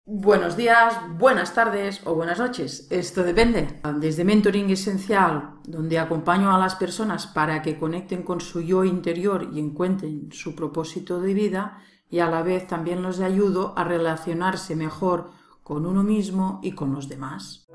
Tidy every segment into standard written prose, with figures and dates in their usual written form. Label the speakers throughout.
Speaker 1: Buenos días, buenas tardes o buenas noches, esto depende. Desde Mentoring Esencial, donde acompaño a las personas para que conecten con su yo interior y encuentren su propósito de vida, y a la vez también los ayudo a relacionarse mejor con uno mismo y con los demás.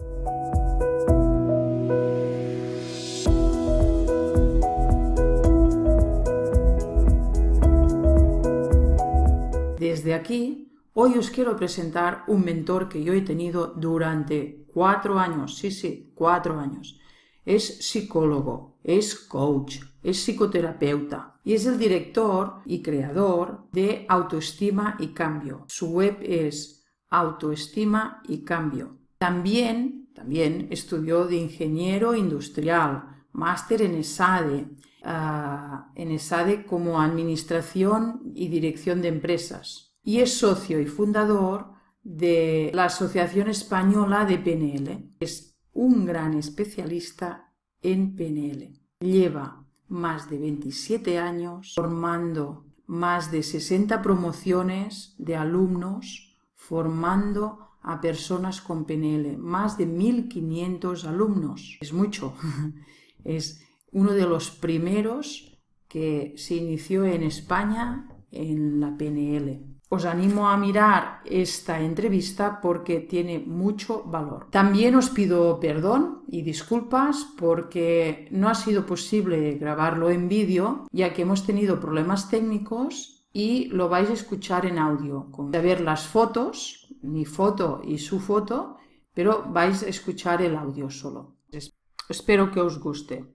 Speaker 1: Desde aquí, hoy os quiero presentar un mentor que yo he tenido durante 4 años, sí, 4 años. Es psicólogo, es coach, es psicoterapeuta y es el director y creador de Autoestima y Cambio. Su web es Autoestima y Cambio. También estudió de ingeniero industrial, máster en ESADE como Administración y Dirección de Empresas, y es socio y fundador de la Asociación Española de PNL. Es un gran especialista en PNL. Lleva más de 27 años formando más de 60 promociones de alumnos, formando a personas con PNL, más de 1500 alumnos. Es mucho. Es uno de los primeros que se inició en España en la PNL. Os animo a mirar esta entrevista porque tiene mucho valor. También os pido perdón y disculpas porque no ha sido posible grabarlo en vídeo, ya que hemos tenido problemas técnicos y lo vais a escuchar en audio. Con ver las fotos, mi foto y su foto, pero vais a escuchar el audio solo. Espero que os guste.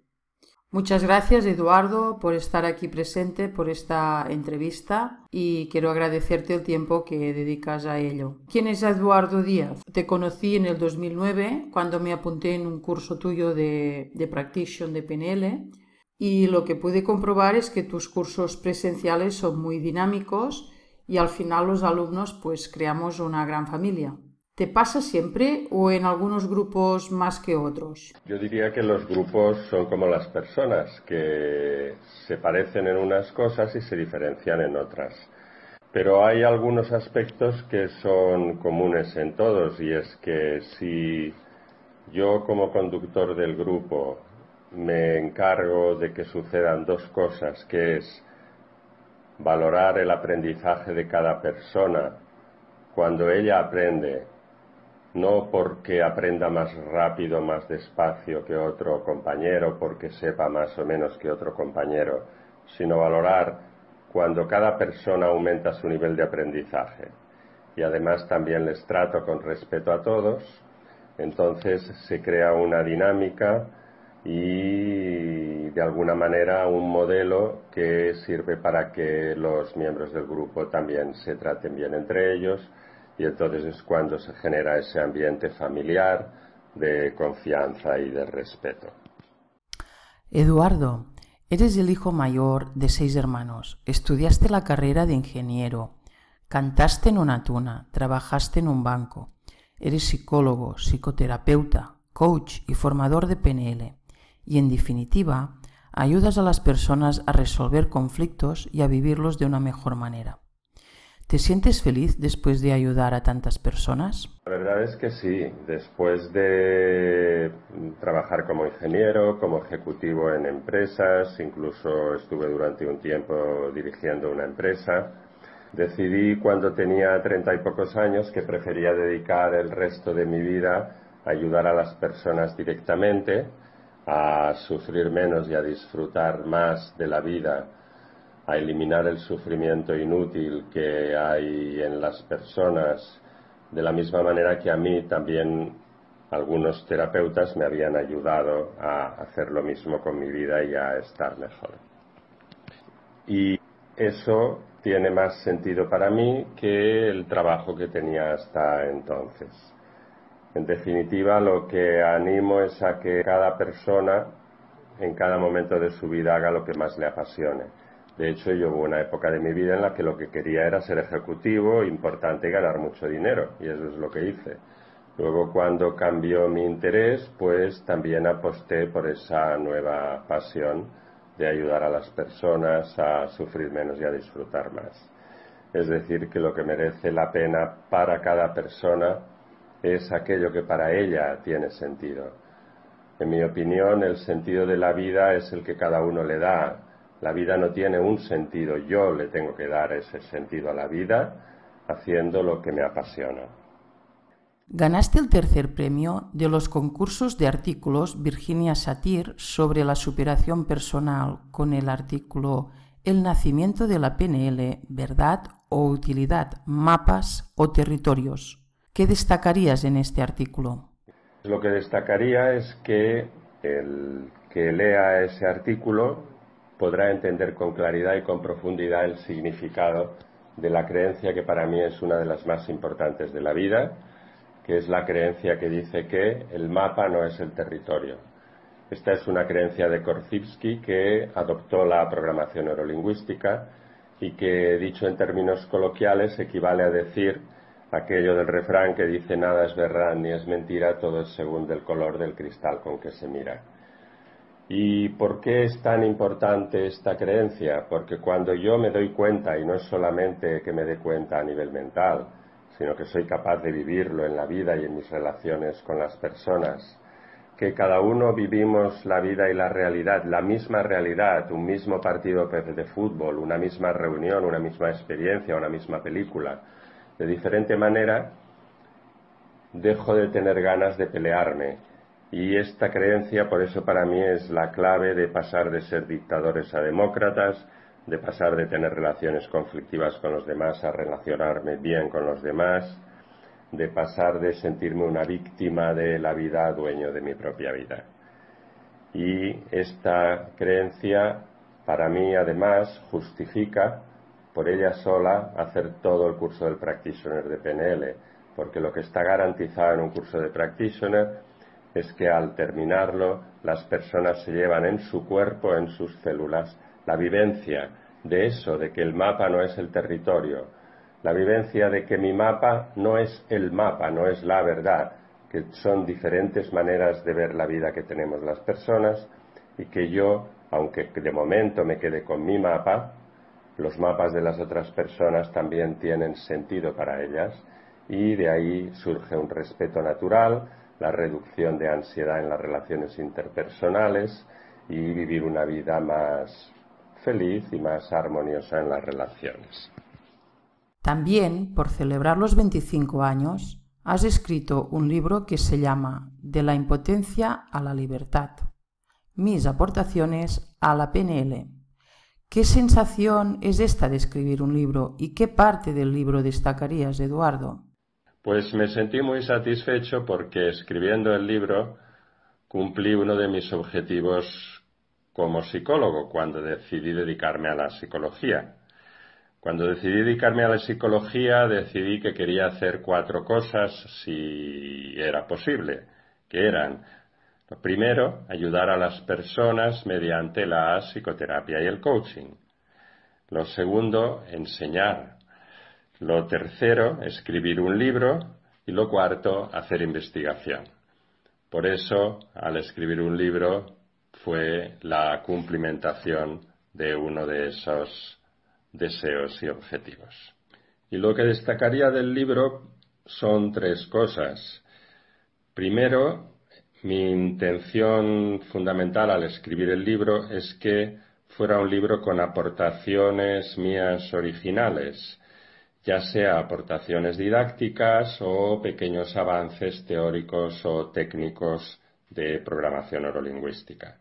Speaker 1: Muchas gracias, Eduardo, por estar aquí presente, por esta entrevista, y quiero agradecerte el tiempo que dedicas a ello. ¿Quién es Eduardo Díaz? Te conocí en el 2009 cuando me apunté en un curso tuyo de Practitioner de PNL, y lo que pude comprobar es que tus cursos presenciales son muy dinámicos y al final los alumnos pues creamos una gran familia. ¿Te pasa siempre o en algunos grupos más que otros?
Speaker 2: Yo diría que los grupos son como las personas, que se parecen en unas cosas y se diferencian en otras. Pero hay algunos aspectos que son comunes en todos, y es que si yo como conductor del grupo me encargo de que sucedan dos cosas, que es valorar el aprendizaje de cada persona cuando ella aprende, no porque aprenda más rápido, más despacio que otro compañero, porque sepa más o menos que otro compañero, sino valorar cuando cada persona aumenta su nivel de aprendizaje. Y además también les trato con respeto a todos, entonces se crea una dinámica y de alguna manera un modelo que sirve para que los miembros del grupo también se traten bien entre ellos, y entonces es cuando se genera ese ambiente familiar de confianza y de respeto.
Speaker 1: Eduardo, eres el hijo mayor de 6 hermanos, estudiaste la carrera de ingeniero, cantaste en una tuna, trabajaste en un banco, eres psicólogo, psicoterapeuta, coach y formador de PNL, y en definitiva, ayudas a las personas a resolver conflictos y a vivirlos de una mejor manera. ¿Te sientes feliz después de ayudar a tantas personas?
Speaker 2: La verdad es que sí. Después de trabajar como ingeniero, como ejecutivo en empresas, incluso estuve durante un tiempo dirigiendo una empresa, decidí cuando tenía 30 y pocos años que prefería dedicar el resto de mi vida a ayudar a las personas directamente, a sufrir menos y a disfrutar más de la vida, a eliminar el sufrimiento inútil que hay en las personas, de la misma manera que a mí también algunos terapeutas me habían ayudado a hacer lo mismo con mi vida y a estar mejor. Y eso tiene más sentido para mí que el trabajo que tenía hasta entonces. En definitiva, lo que animo es a que cada persona en cada momento de su vida haga lo que más le apasione. De hecho, yo hubo una época de mi vida en la que lo que quería era ser ejecutivo, importante, y ganar mucho dinero, y eso es lo que hice. Luego, cuando cambió mi interés, pues también aposté por esa nueva pasión de ayudar a las personas a sufrir menos y a disfrutar más. es decir, que lo que merece la pena para cada persona es aquello que para ella tiene sentido. En mi opinión, el sentido de la vida es el que cada uno le da. La vida no tiene un sentido, yo le tengo que dar ese sentido a la vida haciendo lo que me apasiona.
Speaker 1: Ganaste el tercer premio de los concursos de artículos Virginia Satir sobre la superación personal con el artículo El nacimiento de la PNL, verdad o utilidad, mapas o territorios. ¿Qué destacarías en este artículo?
Speaker 2: Lo que destacaría es que el que lea ese artículo podrá entender con claridad y con profundidad el significado de la creencia que para mí es una de las más importantes de la vida, que es la creencia que dice que el mapa no es el territorio. Esta es una creencia de Korzybski que adoptó la programación neurolingüística y que, dicho en términos coloquiales, equivale a decir aquello del refrán que dice nada es verdad ni es mentira, todo es según el color del cristal con que se mira. ¿Y por qué es tan importante esta creencia? Porque cuando yo me doy cuenta, y no es solamente que me dé cuenta a nivel mental, sino que soy capaz de vivirlo en la vida y en mis relaciones con las personas, que cada uno vivimos la vida y la realidad, la misma realidad, un mismo partido de fútbol, una misma reunión, una misma experiencia, una misma película, de diferente manera, dejo de tener ganas de pelearme. Y esta creencia, por eso para mí es la clave de pasar de ser dictadores a demócratas, de pasar de tener relaciones conflictivas con los demás a relacionarme bien con los demás, de pasar de sentirme una víctima de la vida a dueño de mi propia vida. Y esta creencia, para mí, además, justifica por ella sola hacer todo el curso del Practitioner de PNL, porque lo que está garantizado en un curso de Practitioner es que al terminarlo las personas se llevan en su cuerpo, en sus células, la vivencia de eso, de que el mapa no es el territorio, la vivencia de que mi mapa no es el mapa, no es la verdad, que son diferentes maneras de ver la vida que tenemos las personas y que yo, aunque de momento me quede con mi mapa, los mapas de las otras personas también tienen sentido para ellas y de ahí surge un respeto natural, la reducción de ansiedad en las relaciones interpersonales y vivir una vida más feliz y más armoniosa en las relaciones.
Speaker 1: También, por celebrar los 25 años, has escrito un libro que se llama De la impotencia a la libertad. Mis aportaciones a la PNL. ¿Qué sensación es esta de escribir un libro y qué parte del libro destacarías, Eduardo?
Speaker 2: Pues me sentí muy satisfecho porque escribiendo el libro cumplí uno de mis objetivos como psicólogo cuando decidí dedicarme a la psicología. Cuando decidí dedicarme a la psicología decidí que quería hacer 4 cosas si era posible, que eran: lo primero, ayudar a las personas mediante la psicoterapia y el coaching. Lo segundo, enseñar. Lo tercero, escribir un libro. Y lo cuarto, hacer investigación. Por eso, al escribir un libro, fue la cumplimentación de uno de esos deseos y objetivos. Y lo que destacaría del libro son 3 cosas. Primero, mi intención fundamental al escribir el libro es que fuera un libro con aportaciones mías originales, ya sea aportaciones didácticas o pequeños avances teóricos o técnicos de programación neurolingüística.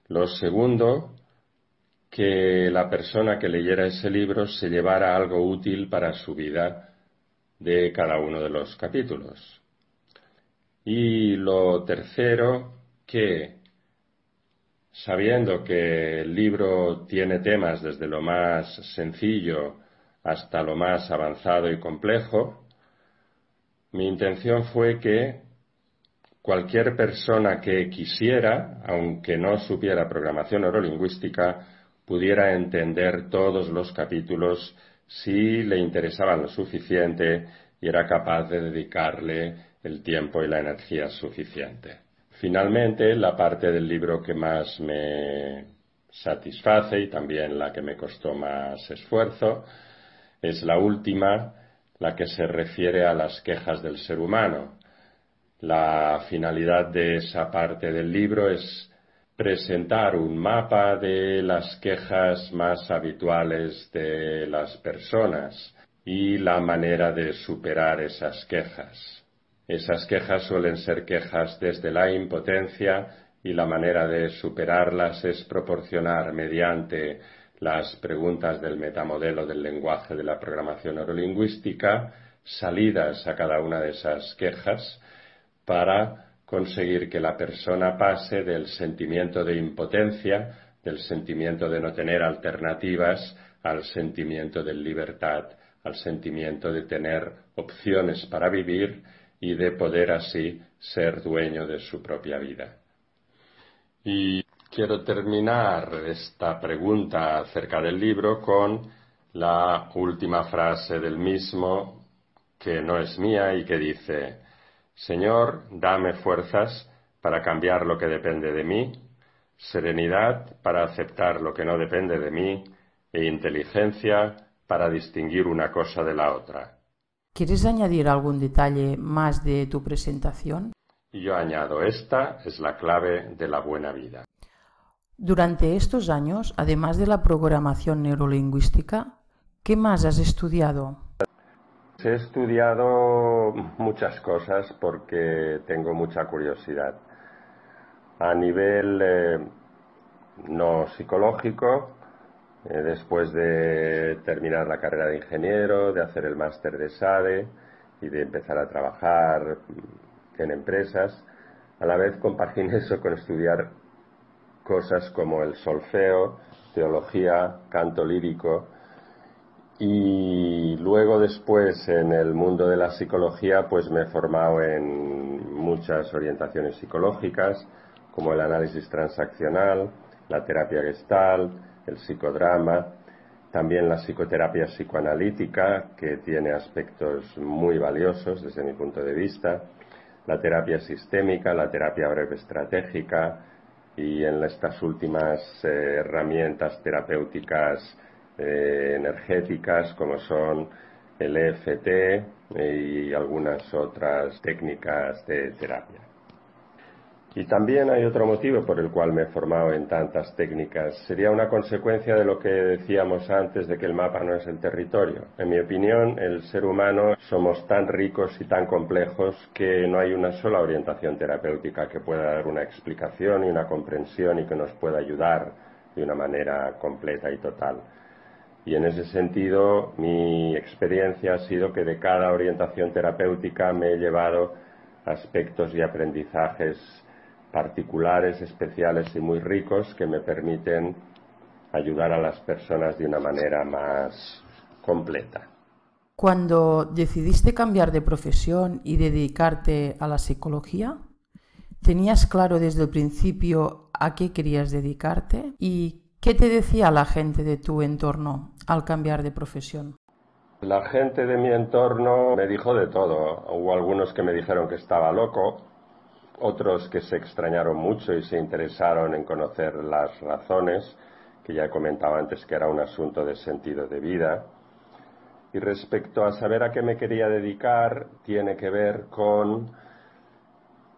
Speaker 2: Lo segundo, que la persona que leyera ese libro se llevara algo útil para su vida de cada uno de los capítulos. Y lo tercero, que sabiendo que el libro tiene temas desde lo más sencillo hasta lo más avanzado y complejo, mi intención fue que cualquier persona que quisiera, aunque no supiera programación neurolingüística, pudiera entender todos los capítulos si le interesaban lo suficiente y era capaz de dedicarle el tiempo y la energía suficiente. Finalmente, la parte del libro que más me satisface y también la que me costó más esfuerzo es la última, la que se refiere a las quejas del ser humano. La finalidad de esa parte del libro es presentar un mapa de las quejas más habituales de las personas y la manera de superar esas quejas. Esas quejas suelen ser quejas desde la impotencia y la manera de superarlas es proporcionar mediante las preguntas del metamodelo del lenguaje de la programación neurolingüística salidas a cada una de esas quejas para conseguir que la persona pase del sentimiento de impotencia, del sentimiento de no tener alternativas, al sentimiento de libertad, al sentimiento de tener opciones para vivir y de poder así ser dueño de su propia vida. Y quiero terminar esta pregunta acerca del libro con la última frase del mismo, que no es mía y que dice: Señor, dame fuerzas para cambiar lo que depende de mí, serenidad para aceptar lo que no depende de mí e inteligencia para distinguir una cosa de la otra.
Speaker 1: ¿Quieres añadir algún detalle más de tu presentación?
Speaker 2: Y yo añado, esta es la clave de la buena vida.
Speaker 1: Durante estos años, además de la programación neurolingüística, ¿qué más has estudiado?
Speaker 2: He estudiado muchas cosas porque tengo mucha curiosidad. A nivel no psicológico, después de terminar la carrera de ingeniero, de hacer el máster de SADE y de empezar a trabajar en empresas, a la vez compaginé eso con estudiar cosas como el solfeo, teología, canto lírico. Y luego después en el mundo de la psicología pues me he formado en muchas orientaciones psicológicas como el análisis transaccional, la terapia Gestalt, el psicodrama, también la psicoterapia psicoanalítica que tiene aspectos muy valiosos desde mi punto de vista, la terapia sistémica, la terapia breve estratégica y en estas últimas herramientas terapéuticas energéticas como son el EFT y algunas otras técnicas de terapia. Y también hay otro motivo por el cual me he formado en tantas técnicas. Sería una consecuencia de lo que decíamos antes de que el mapa no es el territorio. En mi opinión, el ser humano somos tan ricos y tan complejos que no hay una sola orientación terapéutica que pueda dar una explicación y una comprensión y que nos pueda ayudar de una manera completa y total. Y en ese sentido, mi experiencia ha sido que de cada orientación terapéutica me he llevado aspectos y aprendizajes particulares, especiales y muy ricos que me permiten ayudar a las personas de una manera más completa.
Speaker 1: Cuando decidiste cambiar de profesión y dedicarte a la psicología, ¿tenías claro desde el principio a qué querías dedicarte? ¿Y qué te decía la gente de tu entorno al cambiar de profesión?
Speaker 2: La gente de mi entorno me dijo de todo. Hubo algunos que me dijeron que estaba loco, otros que se extrañaron mucho y se interesaron en conocer las razones, que ya he comentado antes que era un asunto de sentido de vida. Y respecto a saber a qué me quería dedicar, tiene que ver con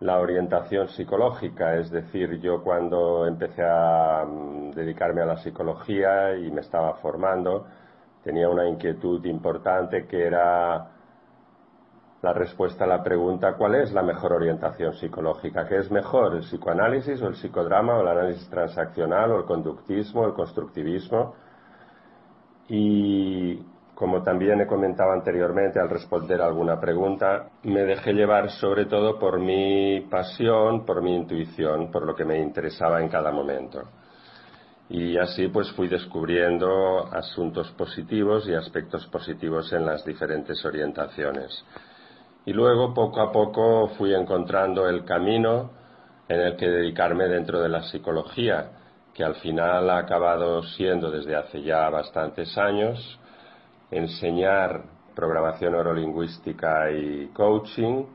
Speaker 2: la orientación psicológica, es decir, yo cuando empecé a dedicarme a la psicología y me estaba formando, tenía una inquietud importante que era la respuesta a la pregunta ¿cuál es la mejor orientación psicológica? ¿Qué es mejor, el psicoanálisis o el psicodrama o el análisis transaccional o el conductismo, el constructivismo? Y como también he comentado anteriormente al responder a alguna pregunta, me dejé llevar sobre todo por mi pasión, por mi intuición, por lo que me interesaba en cada momento. Y así pues fui descubriendo asuntos positivos y aspectos positivos en las diferentes orientaciones. Y luego, poco a poco, fui encontrando el camino en el que dedicarme dentro de la psicología, que al final ha acabado siendo, desde hace ya bastantes años, enseñar programación neurolingüística y coaching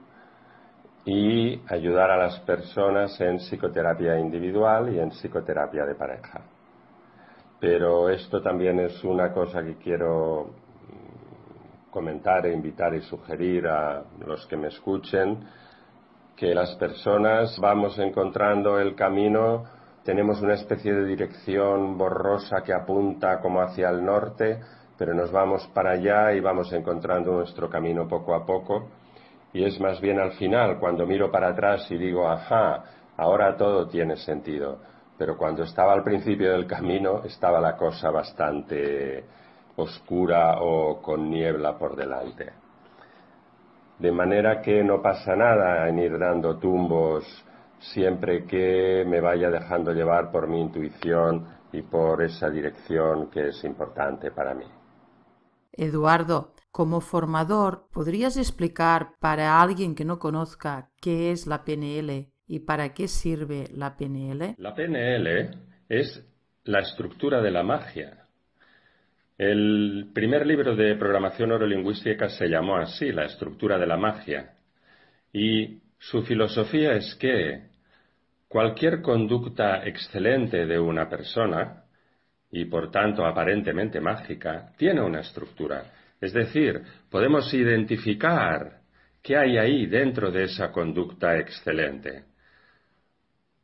Speaker 2: y ayudar a las personas en psicoterapia individual y en psicoterapia de pareja. Pero esto también es una cosa que quiero comentar e invitar y sugerir a los que me escuchen que las personas vamos encontrando el camino, tenemos una especie de dirección borrosa que apunta como hacia el norte, pero nos vamos para allá y vamos encontrando nuestro camino poco a poco. Y es más bien al final, cuando miro para atrás y digo, ajá, ahora todo tiene sentido. Pero cuando estaba al principio del camino, estaba la cosa bastante oscura o con niebla por delante. De manera que no pasa nada en ir dando tumbos siempre que me vaya dejando llevar por mi intuición y por esa dirección que es importante para mí.
Speaker 1: Eduardo, como formador, ¿podrías explicar para alguien que no conozca qué es la PNL y para qué sirve la PNL?
Speaker 2: La PNL es la estructura de la magia. El primer libro de programación neurolingüística se llamó así, La estructura de la magia. Y su filosofía es que cualquier conducta excelente de una persona, y por tanto aparentemente mágica, tiene una estructura. Es decir, podemos identificar qué hay ahí dentro de esa conducta excelente.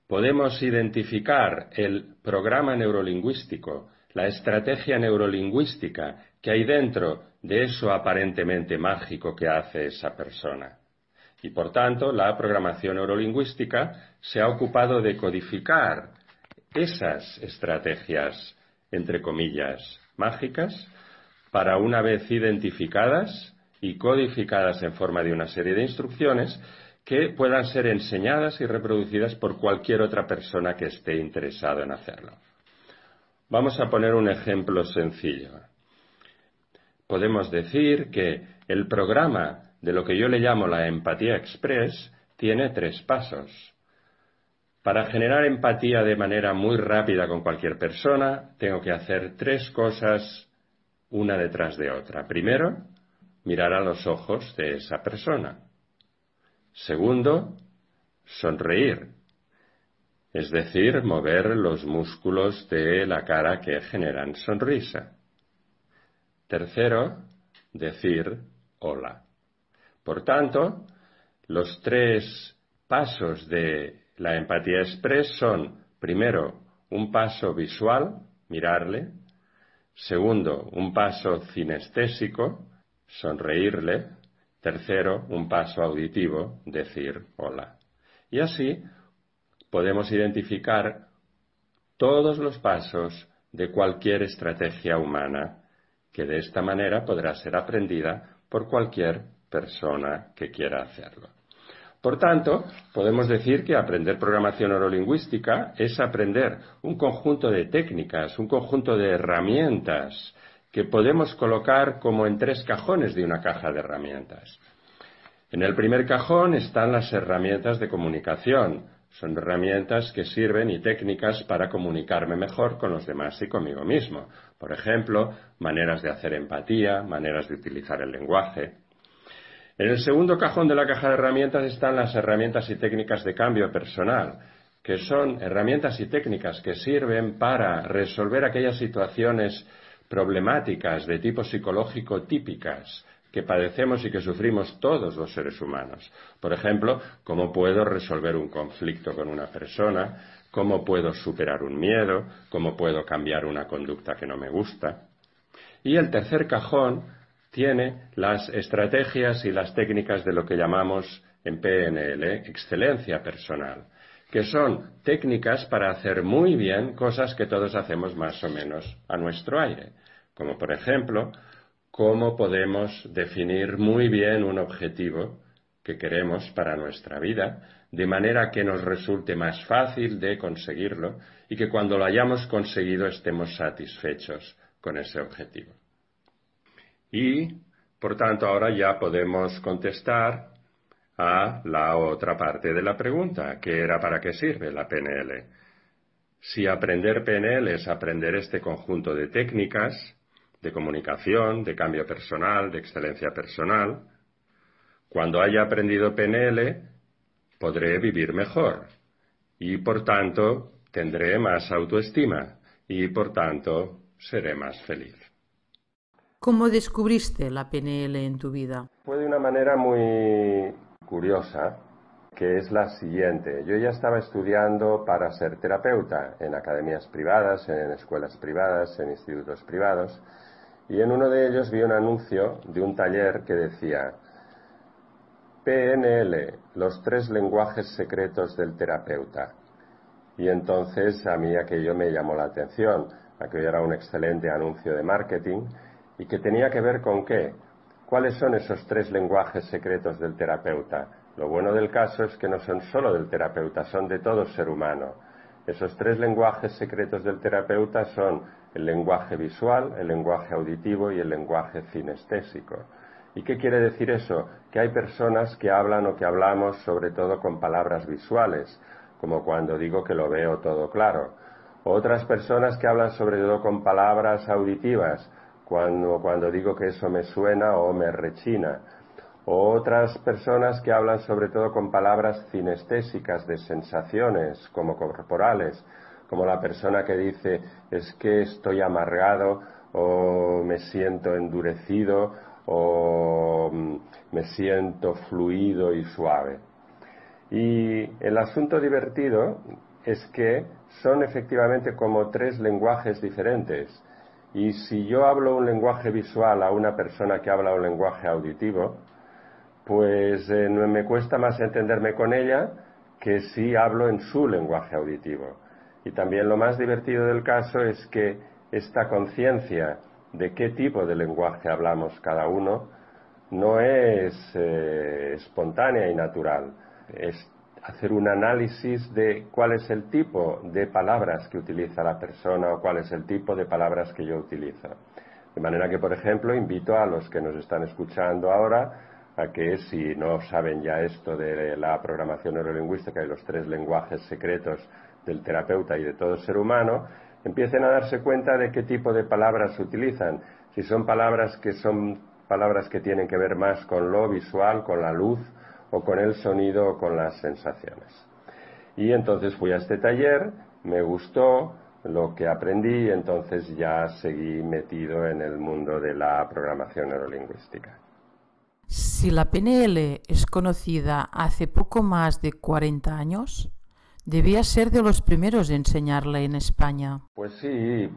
Speaker 2: Podemos identificar el programa neurolingüístico, la estrategia neurolingüística que hay dentro de eso aparentemente mágico que hace esa persona. Y por tanto, la programación neurolingüística se ha ocupado de codificar esas estrategias, entre comillas, mágicas, para una vez identificadas y codificadas en forma de una serie de instrucciones, que puedan ser enseñadas y reproducidas por cualquier otra persona que esté interesado en hacerlo. Vamos a poner un ejemplo sencillo. Podemos decir que el programa de lo que yo le llamo la empatía express tiene 3 pasos. Para generar empatía de manera muy rápida con cualquier persona, tengo que hacer 3 cosas una detrás de otra. Primero, mirar a los ojos de esa persona. Segundo, sonreír, es decir, mover los músculos de la cara que generan sonrisa. Tercero, decir hola. Por tanto, los 3 pasos de la empatía express son, primero, un paso visual, mirarle. Segundo, un paso cinestésico, sonreírle. Tercero, un paso auditivo, decir hola. Y así podemos identificar todos los pasos de cualquier estrategia humana, que de esta manera podrá ser aprendida por cualquier persona que quiera hacerlo. Por tanto, podemos decir que aprender programación neurolingüística es aprender un conjunto de técnicas, un conjunto de herramientas que podemos colocar como en 3 cajones de una caja de herramientas. En el primer cajón están las herramientas de comunicación. Son herramientas que sirven y técnicas para comunicarme mejor con los demás y conmigo mismo. Por ejemplo, maneras de hacer empatía, maneras de utilizar el lenguaje. En el segundo cajón de la caja de herramientas están las herramientas y técnicas de cambio personal, que son herramientas y técnicas que sirven para resolver aquellas situaciones problemáticas de tipo psicológico típicas que padecemos y que sufrimos todos los seres humanos. Por ejemplo, cómo puedo resolver un conflicto con una persona, cómo puedo superar un miedo, cómo puedo cambiar una conducta que no me gusta. Y el tercer cajón tiene las estrategias y las técnicas de lo que llamamos en PNL excelencia personal, que son técnicas para hacer muy bien cosas que todos hacemos más o menos a nuestro aire, como por ejemplo, cómo podemos definir muy bien un objetivo que queremos para nuestra vida, de manera que nos resulte más fácil de conseguirlo y que cuando lo hayamos conseguido estemos satisfechos con ese objetivo. Y, por tanto, ahora ya podemos contestar a la otra parte de la pregunta, que era ¿para qué sirve la PNL? Si aprender PNL es aprender este conjunto de técnicas, de comunicación, de cambio personal, de excelencia personal, cuando haya aprendido PNL podré vivir mejor y, por tanto, tendré más autoestima y, por tanto, seré más feliz.
Speaker 1: ¿Cómo descubriste la PNL en tu vida?
Speaker 2: Fue de una manera muy curiosa, que es la siguiente. Yo ya estaba estudiando para ser terapeuta en academias privadas, en escuelas privadas, en institutos privados, y en uno de ellos vi un anuncio de un taller que decía PNL, los 3 lenguajes secretos del terapeuta. Y entonces a mí aquello me llamó la atención. Aquello era un excelente anuncio de marketing y que tenía que ver con qué. ¿Cuáles son esos 3 lenguajes secretos del terapeuta? Lo bueno del caso es que no son solo del terapeuta, son de todo ser humano. Esos 3 lenguajes secretos del terapeuta son el lenguaje visual, el lenguaje auditivo y el lenguaje cinestésico. ¿Y qué quiere decir eso? Que hay personas que hablan o que hablamos sobre todo con palabras visuales, como cuando digo que lo veo todo claro. O otras personas que hablan sobre todo con palabras auditivas, cuando digo que eso me suena o me rechina. O otras personas que hablan sobre todo con palabras cinestésicas, de sensaciones, como corporales, como la persona que dice es que estoy amargado o me siento endurecido o me siento fluido y suave. Y el asunto divertido es que son efectivamente como 3 lenguajes diferentes. Y si yo hablo un lenguaje visual a una persona que habla un lenguaje auditivo, pues me cuesta más entenderme con ella que si hablo en su lenguaje auditivo. Y también lo más divertido del caso es que esta conciencia de qué tipo de lenguaje hablamos cada uno no es espontánea y natural. Es hacer un análisis de cuál es el tipo de palabras que utiliza la persona o cuál es el tipo de palabras que yo utilizo. De manera que, por ejemplo, invito a los que nos están escuchando ahora a que, si no saben ya esto de la programación neurolingüística y los 3 lenguajes secretos del terapeuta y de todo ser humano, empiecen a darse cuenta de qué tipo de palabras utilizan. Si son palabras que tienen que ver más con lo visual, con la luz, o con el sonido o con las sensaciones. Y entonces fui a este taller, me gustó lo que aprendí y entonces ya seguí metido en el mundo de la programación neurolingüística.
Speaker 1: Si la PNL es conocida hace poco más de 40 años, debía ser de los primeros en enseñarla en España.
Speaker 2: Pues sí,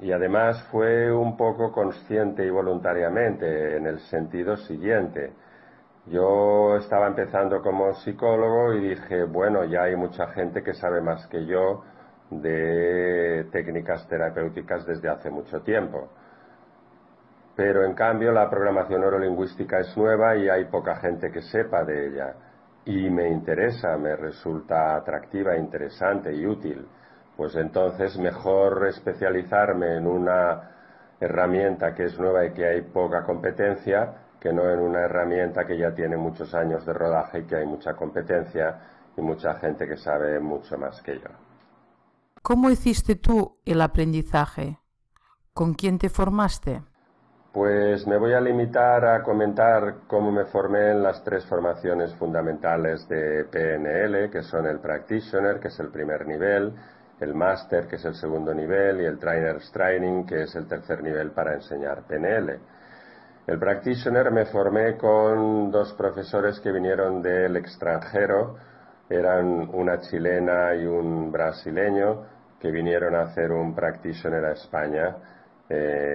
Speaker 2: y además fue un poco consciente y voluntariamente, en el sentido siguiente. Yo estaba empezando como psicólogo y dije, bueno, ya hay mucha gente que sabe más que yo de técnicas terapéuticas desde hace mucho tiempo. Pero en cambio la programación neurolingüística es nueva y hay poca gente que sepa de ella. Y me interesa, me resulta atractiva, interesante y útil. Pues entonces mejor especializarme en una herramienta que es nueva y que hay poca competencia, que no en una herramienta que ya tiene muchos años de rodaje y que hay mucha competencia y mucha gente que sabe mucho más que yo.
Speaker 1: ¿Cómo hiciste tú el aprendizaje? ¿Con quién te formaste?
Speaker 2: Pues me voy a limitar a comentar cómo me formé en las 3 formaciones fundamentales de PNL, que son el Practitioner, que es el primer nivel, el Master, que es el segundo nivel, y el Trainer's Training, que es el tercer nivel para enseñar PNL. El Practitioner me formé con 2 profesores que vinieron del extranjero, eran una chilena y un brasileño, que vinieron a hacer un Practitioner a España,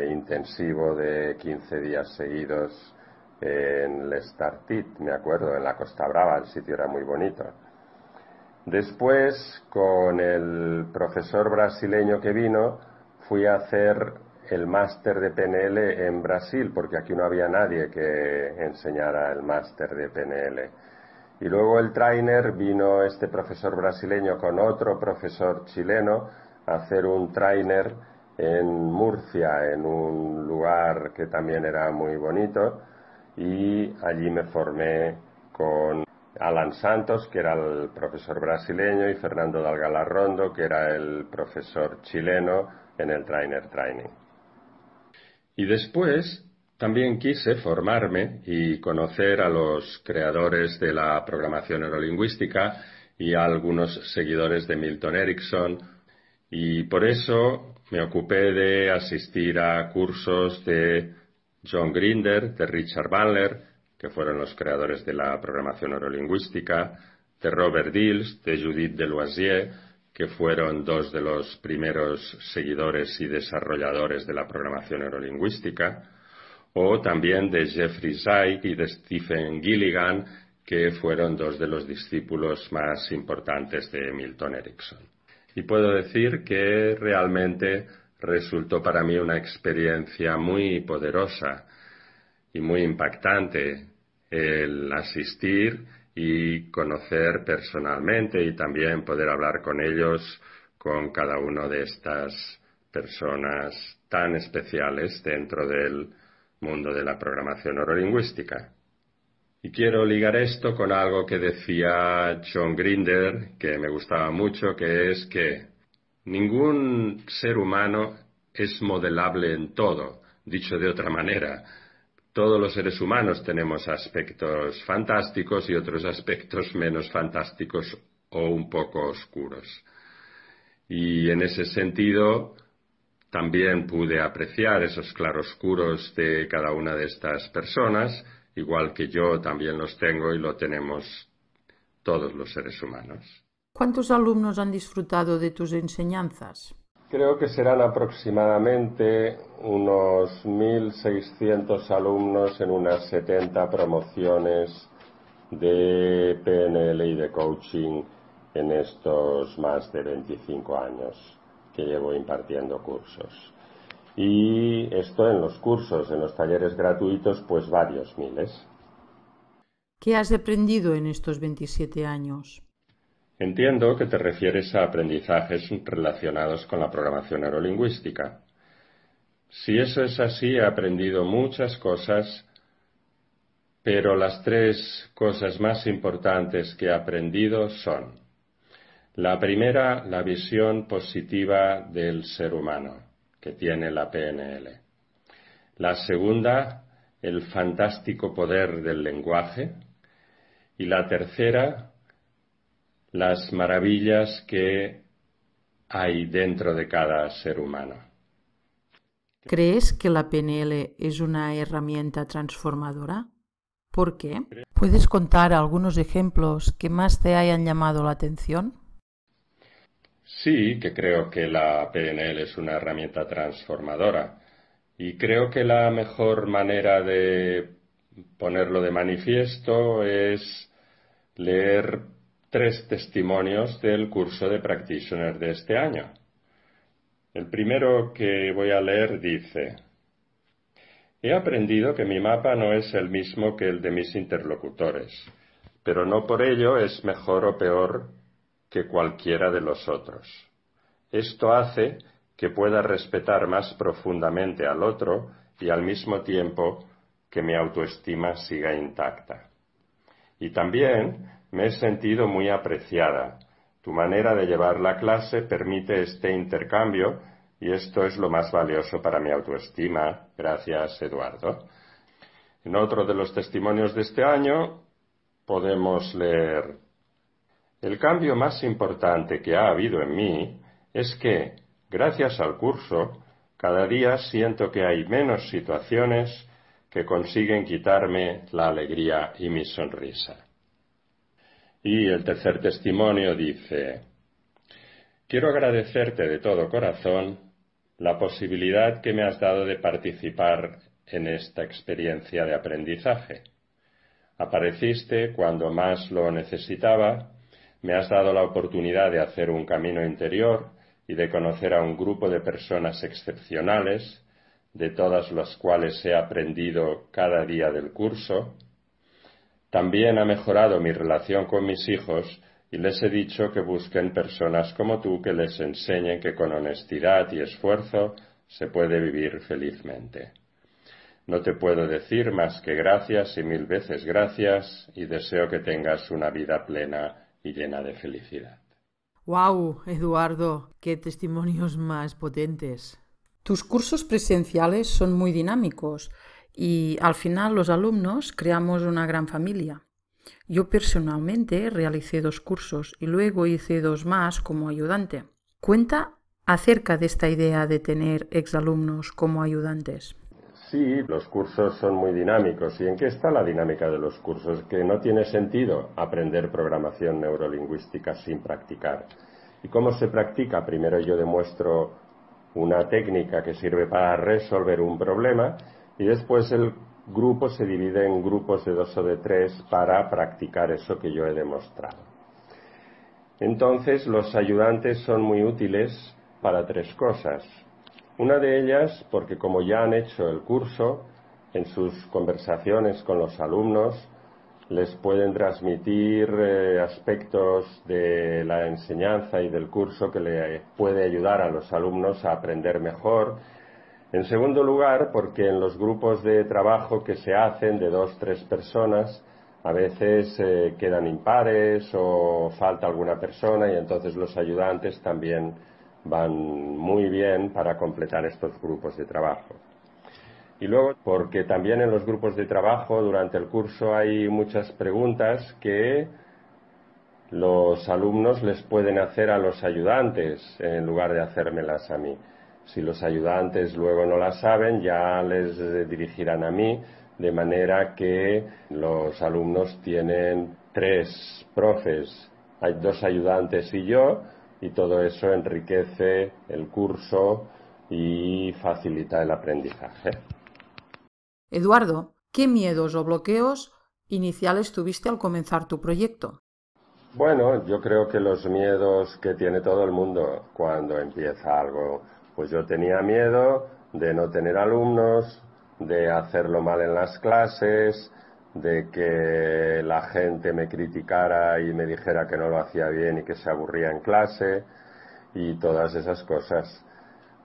Speaker 2: intensivo de 15 días seguidos en l'Estartit, me acuerdo, en la Costa Brava, el sitio era muy bonito. Después, con el profesor brasileño que vino, fui a hacer el máster de PNL en Brasil, porque aquí no había nadie que enseñara el máster de PNL. Y luego el trainer, vino este profesor brasileño con otro profesor chileno a hacer un trainer en Murcia, en un lugar que también era muy bonito, y allí me formé con Alan Santos, que era el profesor brasileño, y Fernando Dalgalarrondo, que era el profesor chileno en el Trainer Training. Y después también quise formarme y conocer a los creadores de la programación neurolingüística y a algunos seguidores de Milton Erickson, y por eso me ocupé de asistir a cursos de John Grinder, de Richard Bandler, que fueron los creadores de la programación neurolingüística, de Robert Dills, de Judith Deloisier, que fueron dos de los primeros seguidores y desarrolladores de la programación neurolingüística, o también de Jeffrey Zeig y de Stephen Gilligan, que fueron dos de los discípulos más importantes de Milton Erickson. Y puedo decir que realmente resultó para mí una experiencia muy poderosa y muy impactante el asistir y conocer personalmente y también poder hablar con ellos, con cada una de estas personas tan especiales dentro del mundo de la programación neurolingüística. Y quiero ligar esto con algo que decía John Grinder, que me gustaba mucho, que es que ningún ser humano es modelable en todo. Dicho de otra manera, todos los seres humanos tenemos aspectos fantásticos y otros aspectos menos fantásticos o un poco oscuros. Y en ese sentido también pude apreciar esos claroscuros de cada una de estas personas, igual que yo también los tengo y lo tenemos todos los seres humanos.
Speaker 1: ¿Cuántos alumnos han disfrutado de tus enseñanzas?
Speaker 2: Creo que serán aproximadamente unos 1.600 alumnos en unas 70 promociones de PNL y de coaching en estos más de 25 años que llevo impartiendo cursos. Y esto en los cursos, en los talleres gratuitos, pues varios miles.
Speaker 1: ¿Qué has aprendido en estos 27 años?
Speaker 2: Entiendo que te refieres a aprendizajes relacionados con la programación neurolingüística. Si eso es así, he aprendido muchas cosas, pero las tres cosas más importantes que he aprendido son: la primera, la visión positiva del ser humano que tiene la PNL. La segunda, el fantástico poder del lenguaje. Y la tercera, las maravillas que hay dentro de cada ser humano.
Speaker 1: ¿Crees que la PNL es una herramienta transformadora? ¿Por qué? ¿Puedes contar algunos ejemplos que más te hayan llamado la atención?
Speaker 2: Sí, que creo que la PNL es una herramienta transformadora y creo que la mejor manera de ponerlo de manifiesto es leer 3 testimonios del curso de Practitioner de este año. El primero que voy a leer dice: he aprendido que mi mapa no es el mismo que el de mis interlocutores, pero no por ello es mejor o peor que cualquiera de los otros. Esto hace que pueda respetar más profundamente al otro y al mismo tiempo que mi autoestima siga intacta. Y también me he sentido muy apreciada. Tu manera de llevar la clase permite este intercambio y esto es lo más valioso para mi autoestima. Gracias, Eduardo. En otro de los testimonios de este año podemos leer: el cambio más importante que ha habido en mí es que, gracias al curso, cada día siento que hay menos situaciones que consiguen quitarme la alegría y mi sonrisa. Y el tercer testimonio dice: quiero agradecerte de todo corazón la posibilidad que me has dado de participar en esta experiencia de aprendizaje. Apareciste cuando más lo necesitaba, me has dado la oportunidad de hacer un camino interior y de conocer a un grupo de personas excepcionales, de todas las cuales he aprendido cada día del curso. También ha mejorado mi relación con mis hijos y les he dicho que busquen personas como tú que les enseñen que con honestidad y esfuerzo se puede vivir felizmente. No te puedo decir más que gracias y 1000 veces gracias y deseo que tengas una vida plena y llena de felicidad.
Speaker 1: ¡Wow, Eduardo! ¡Qué testimonios más potentes! Tus cursos presenciales son muy dinámicos y al final los alumnos creamos una gran familia. Yo personalmente realicé 2 cursos y luego hice 2 más como ayudante. Cuenta acerca de esta idea de tener exalumnos como ayudantes.
Speaker 2: Sí, los cursos son muy dinámicos. ¿Y en qué está la dinámica de los cursos? Que no tiene sentido aprender programación neurolingüística sin practicar. ¿Y cómo se practica? Primero yo demuestro una técnica que sirve para resolver un problema y después el grupo se divide en grupos de 2 o de 3 para practicar eso que yo he demostrado. Entonces los ayudantes son muy útiles para 3 cosas. Una de ellas, porque como ya han hecho el curso, en sus conversaciones con los alumnos les pueden transmitir aspectos de la enseñanza y del curso que le puede ayudar a los alumnos a aprender mejor. En segundo lugar, porque en los grupos de trabajo que se hacen de 2 o 3 personas, a veces quedan impares o falta alguna persona y entonces los ayudantes también van muy bien para completar estos grupos de trabajo. Y luego, porque también en los grupos de trabajo durante el curso hay muchas preguntas que los alumnos les pueden hacer a los ayudantes en lugar de hacérmelas a mí. Si los ayudantes luego no las saben, ya les dirigirán a mí, de manera que los alumnos tienen 3 profes, hay 2 ayudantes y yo, y todo eso enriquece el curso y facilita el aprendizaje.
Speaker 1: Eduardo, ¿qué miedos o bloqueos iniciales tuviste al comenzar tu proyecto?
Speaker 2: Bueno, yo creo que los miedos que tiene todo el mundo cuando empieza algo, pues yo tenía miedo de no tener alumnos, de hacerlo mal en las clases, de que la gente me criticara y me dijera que no lo hacía bien y que se aburría en clase y todas esas cosas.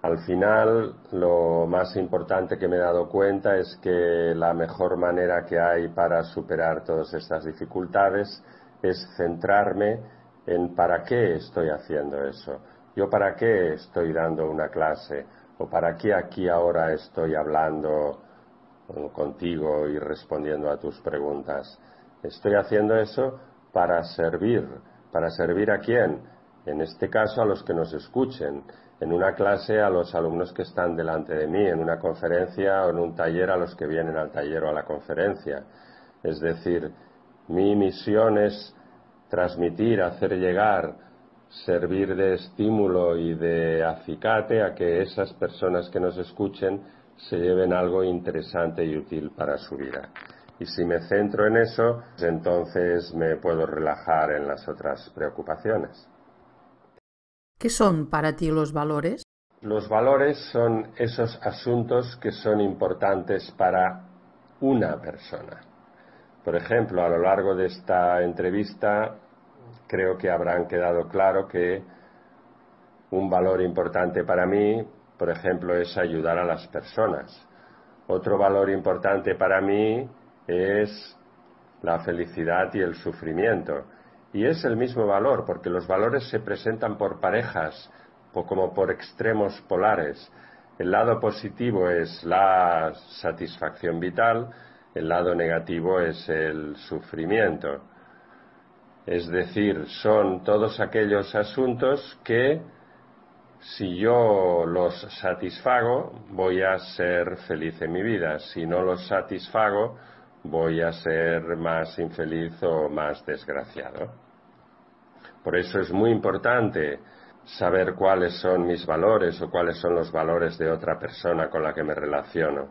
Speaker 2: Al final, lo más importante que me he dado cuenta es que la mejor manera que hay para superar todas estas dificultades es centrarme en para qué estoy haciendo eso. Yo para qué estoy dando una clase o para qué aquí ahora estoy hablando contigo y respondiendo a tus preguntas. Estoy haciendo eso para servir. ¿Para servir a quién? En este caso a los que nos escuchen. En una clase a los alumnos que están delante de mí, en una conferencia o en un taller a los que vienen al taller o a la conferencia. Es decir, mi misión es transmitir, hacer llegar, servir de estímulo y de acicate a que esas personas que nos escuchen se lleven algo interesante y útil para su vida. Y si me centro en eso, entonces me puedo relajar en las otras preocupaciones.
Speaker 1: ¿Qué son para ti los valores?
Speaker 2: Los valores son esos asuntos que son importantes para una persona. Por ejemplo, a lo largo de esta entrevista creo que habrán quedado claro que un valor importante para mí, por ejemplo, es ayudar a las personas. Otro valor importante para mí es la felicidad y el sufrimiento. Y es el mismo valor, porque los valores se presentan por parejas o como por extremos polares. El lado positivo es la satisfacción vital, el lado negativo es el sufrimiento. Es decir, son todos aquellos asuntos que si yo los satisfago, voy a ser feliz en mi vida. Si no los satisfago, voy a ser más infeliz o más desgraciado. Por eso es muy importante saber cuáles son mis valores o cuáles son los valores de otra persona con la que me relaciono.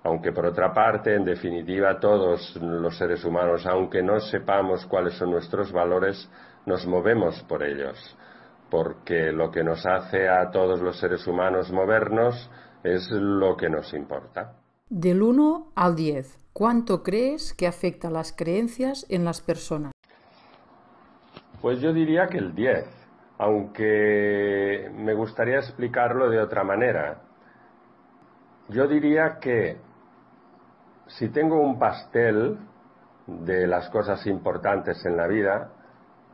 Speaker 2: Aunque por otra parte, en definitiva, todos los seres humanos, aunque no sepamos cuáles son nuestros valores, nos movemos por ellos. Porque lo que nos hace a todos los seres humanos movernos es lo que nos importa.
Speaker 1: Del 1 al 10, ¿cuánto crees que afecta las creencias en las personas?
Speaker 2: Pues yo diría que el 10, aunque me gustaría explicarlo de otra manera. Yo diría que si tengo un pastel de las cosas importantes en la vida,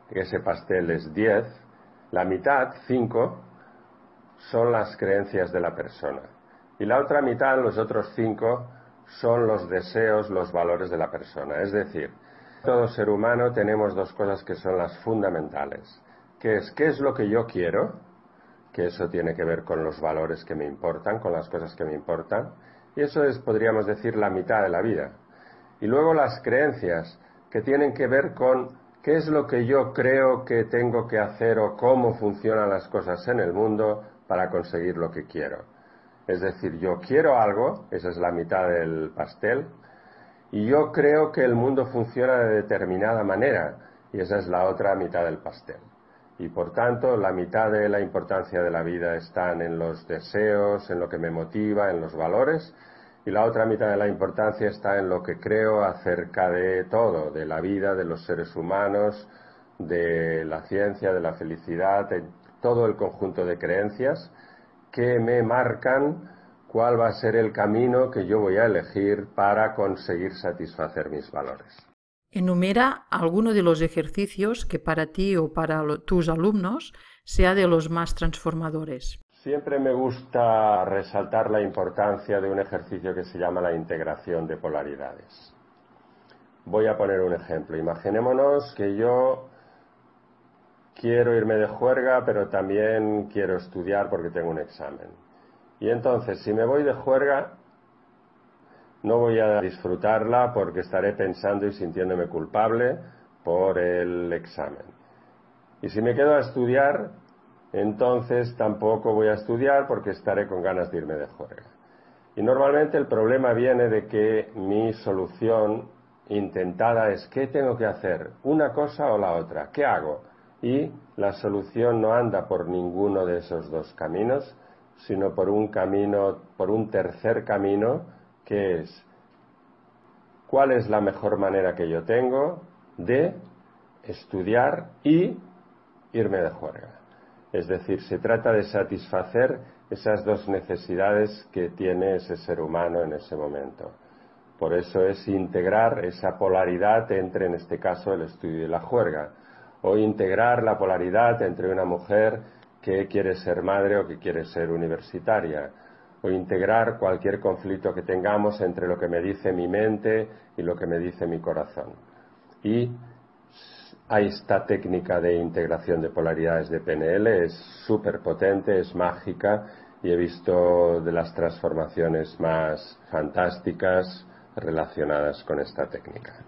Speaker 2: ese pastel es 10, la mitad, 5, son las creencias de la persona. Y la otra mitad, los otros 5, son los deseos, los valores de la persona. Es decir, todo ser humano tenemos 2 cosas que son las fundamentales, que es qué es lo que yo quiero, que eso tiene que ver con los valores que me importan, con las cosas que me importan, Y eso es, podríamos decir, la mitad de la vida. Y luego las creencias, que tienen que ver con qué es lo que yo creo que tengo que hacer o cómo funcionan las cosas en el mundo para conseguir lo que quiero. Es decir, yo quiero algo, esa es la mitad del pastel, y yo creo que el mundo funciona de determinada manera, y esa es la otra mitad del pastel. Y por tanto, la mitad de la importancia de la vida están en los deseos, en lo que me motiva, en los valores, y la otra mitad de la importancia está en lo que creo acerca de todo, de la vida, de los seres humanos, de la ciencia, de la felicidad, de todo el conjunto de creencias que me marcan cuál va a ser el camino que yo voy a elegir para conseguir satisfacer mis valores.
Speaker 1: Enumera alguno de los ejercicios que para ti o para tus alumnos sea de los más transformadores.
Speaker 2: Siempre me gusta resaltar la importancia de un ejercicio que se llama la integración de polaridades. Voy a poner un ejemplo. Imaginémonos que yo quiero irme de juerga, pero también quiero estudiar porque tengo un examen. Y entonces, si me voy de juerga, no voy a disfrutarla porque estaré pensando y sintiéndome culpable por el examen. Y si me quedo a estudiar, entonces tampoco voy a estudiar porque estaré con ganas de irme de juerga. Y normalmente el problema viene de que mi solución intentada es ¿qué tengo que hacer? ¿Una cosa o la otra? ¿Qué hago? Y la solución no anda por ninguno de esos dos caminos, sino por un camino, por un tercer camino, que es ¿cuál es la mejor manera que yo tengo de estudiar y irme de juerga? Es decir, se trata de satisfacer esas dos necesidades que tiene ese ser humano en ese momento. Por eso es integrar esa polaridad entre, en este caso, el estudio y la juerga, o integrar la polaridad entre una mujer que quiere ser madre o que quiere ser universitaria, o integrar cualquier conflicto que tengamos entre lo que me dice mi mente y lo que me dice mi corazón. Y hay esta técnica de integración de polaridades de PNL, es súper potente, es mágica y he visto de las transformaciones más fantásticas relacionadas con esta técnica.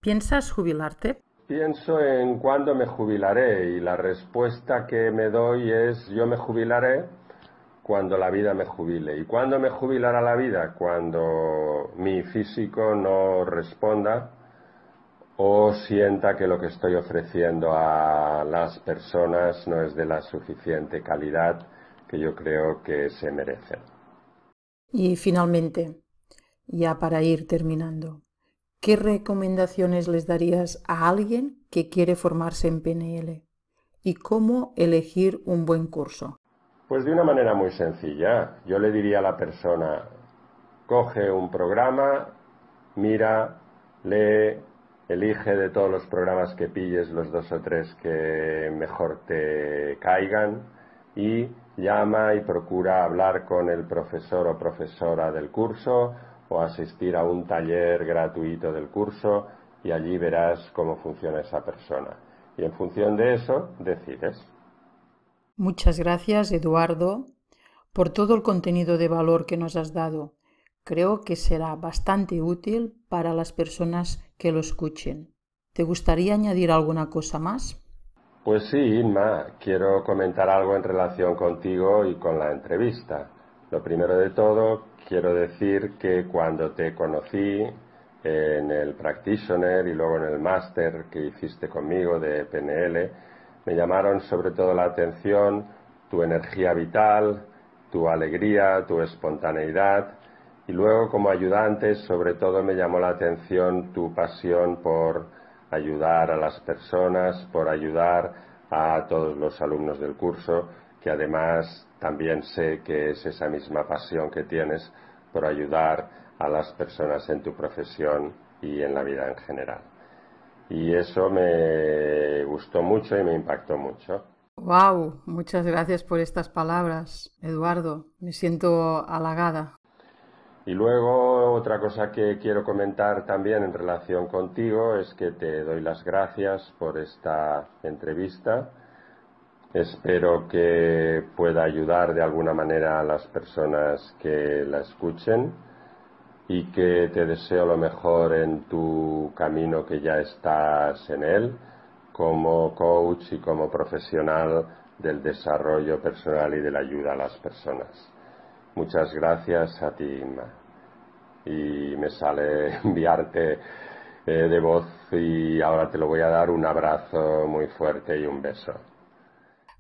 Speaker 1: ¿Piensas jubilarte?
Speaker 2: Pienso en cuándo me jubilaré y la respuesta que me doy es yo me jubilaré cuando la vida me jubile. ¿Y cuándo me jubilará la vida? Cuando mi físico no responda o sienta que lo que estoy ofreciendo a las personas no es de la suficiente calidad que yo creo que se merecen.
Speaker 1: Y finalmente, ya para ir terminando, ¿qué recomendaciones les darías a alguien que quiere formarse en PNL? ¿Y cómo elegir un buen curso?
Speaker 2: Pues de una manera muy sencilla. Yo le diría a la persona, coge un programa, mira, lee, elige de todos los programas que pilles los 2 o 3 que mejor te caigan y llama y procura hablar con el profesor o profesora del curso o asistir a un taller gratuito del curso y allí verás cómo funciona esa persona. Y en función de eso decides.
Speaker 1: Muchas gracias, Eduardo, por todo el contenido de valor que nos has dado. Creo que será bastante útil para las personas que lo escuchen. ¿Te gustaría añadir alguna cosa más?
Speaker 2: Pues sí, Inma, quiero comentar algo en relación contigo y con la entrevista. Lo primero de todo, quiero decir que cuando te conocí en el Practitioner y luego en el máster que hiciste conmigo de PNL, me llamaron sobre todo la atención tu energía vital, tu alegría, tu espontaneidad y luego como ayudante sobre todo me llamó la atención tu pasión por ayudar a las personas, por ayudar a todos los alumnos del curso, que además también sé que es esa misma pasión que tienes por ayudar a las personas en tu profesión y en la vida en general. Y eso me gustó mucho y me impactó mucho.
Speaker 1: ¡Wow! Muchas gracias por estas palabras, Eduardo. Me siento halagada.
Speaker 2: Y luego otra cosa que quiero comentar también en relación contigo es que te doy las gracias por esta entrevista Espero que pueda ayudar de alguna manera a las personas que la escuchen y que te deseo lo mejor en tu camino que ya estás en él como coach y como profesional del desarrollo personal y de la ayuda a las personas. Muchas gracias a ti, Inma. Y me sale enviarte de voz y ahora te lo voy a dar un abrazo muy fuerte y un beso.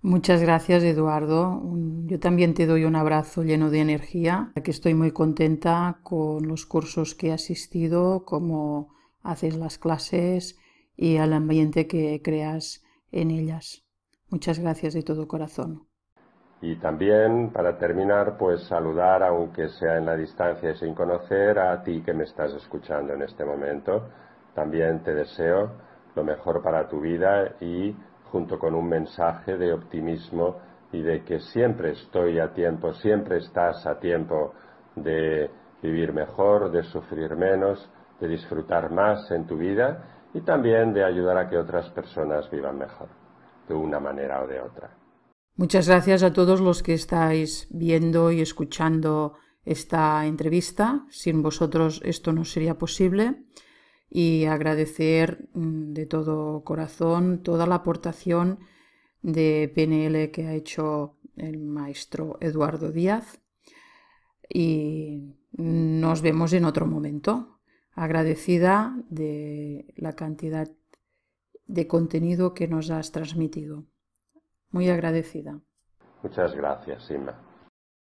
Speaker 1: Muchas gracias, Eduardo. Yo también te doy un abrazo lleno de energía, que estoy muy contenta con los cursos que he asistido, cómo haces las clases y al ambiente que creas en ellas. Muchas gracias de todo corazón.
Speaker 2: Y también, para terminar, pues saludar, aunque sea en la distancia y sin conocer, a ti que me estás escuchando en este momento. También te deseo lo mejor para tu vida y junto con un mensaje de optimismo y de que siempre estoy a tiempo, siempre estás a tiempo de vivir mejor, de sufrir menos, de disfrutar más en tu vida y también de ayudar a que otras personas vivan mejor, de una manera o de otra.
Speaker 1: Muchas gracias a todos los que estáis viendo y escuchando esta entrevista. Sin vosotros esto no sería posible. Y agradecer de todo corazón toda la aportación de PNL que ha hecho el maestro Eduardo Díaz. Y nos vemos en otro momento. Agradecida de la cantidad de contenido que nos has transmitido. Muy agradecida.
Speaker 2: Muchas gracias, Inma.